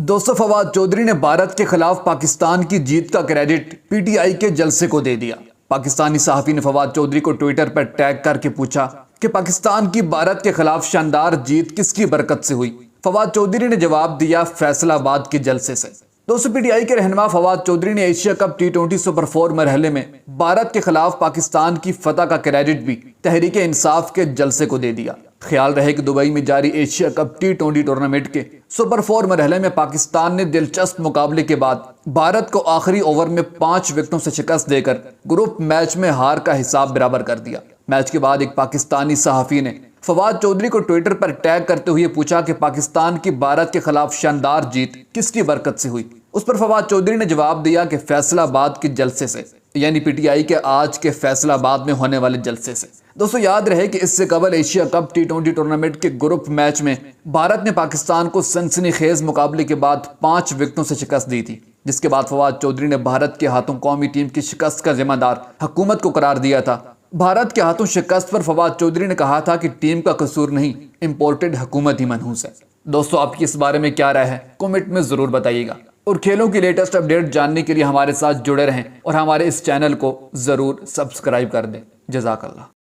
دوستو فواد چودھری نے بھارت کے خلاف پاکستان کی جیت کا کریڈٹ پی ٹی آئی کے جلسے کو دے دیا۔ پاکستانی صحافی نے فواد چودھری کو ٹویٹر پر ٹیگ کر کے پوچھا کہ پاکستان کی بھارت کے خلاف شاندار جیت کس کی برکت سے ہوئی؟ فواد چودھری نے جواب دیا، فیصل آباد کے جلسے سے۔ دوستو پی ٹی آئی کے رہنما فواد چودھری نے ایشیا کپ T20 سپر 4 مرحلے میں بھارت کے خلاف پاکستان کی فتح کا کریڈٹ بھی تحریک انصاف کے جلسے کو دے دیا۔ خیال رہے کہ دبئی میں جاری ایشیا کپ T20 ٹورنامنٹ کے سپر 4 مرحلے میں پاکستان نے دلچسپ مقابلے کے بعد بھارت کو آخری اوور میں 5 وکٹوں سے شکست دے کر گروپ میچ میں ہار کا حساب برابر کر دیا۔ میچ کے بعد ایک پاکستانی صحافی نے فواد چودھری کو ٹویٹر پر ٹیگ کرتے ہوئے پوچھا کہ پاکستان کی بھارت کے خلاف شاندار جیت کس کی برکت سے ہوئی؟ اس پر فواد چودھری نے جواب دیا کہ فیصل آباد کے جلسے سے، یعنی پی ٹی آئی کے آج کے فیصل آباد میں ہونے والے جلسے سے۔ دوستو یاد رہے کہ اس سے قبل ایشیا کپ T20 ٹورنامنٹ کے گروپ میچ میں بھارت نے پاکستان کو سنسنی خیز مقابلے کے بعد 5 وکٹوں سے شکست دی تھی، جس کے بعد فواد چودھری نے بھارت کے ہاتھوں قومی ٹیم کی شکست کا ذمہ دار حکومت کو قرار دیا تھا۔ بھارت کے ہاتھوں شکست پر فواد چودھری نے کہا تھا کہ ٹیم کا قصور نہیں، امپورٹڈ حکومت ہی منحوس ہے۔ دوستو آپ کی اس بارے میں کیا رائے ہے؟ کمنٹ میں ضرور بتائیے گا، اور کھیلوں کی لیٹسٹ اپڈیٹ جاننے کے لیے ہمارے ساتھ جڑے رہیں اور ہمارے اس چینل کو ضرور سبسکرائب کر دیں۔ جزاک اللہ۔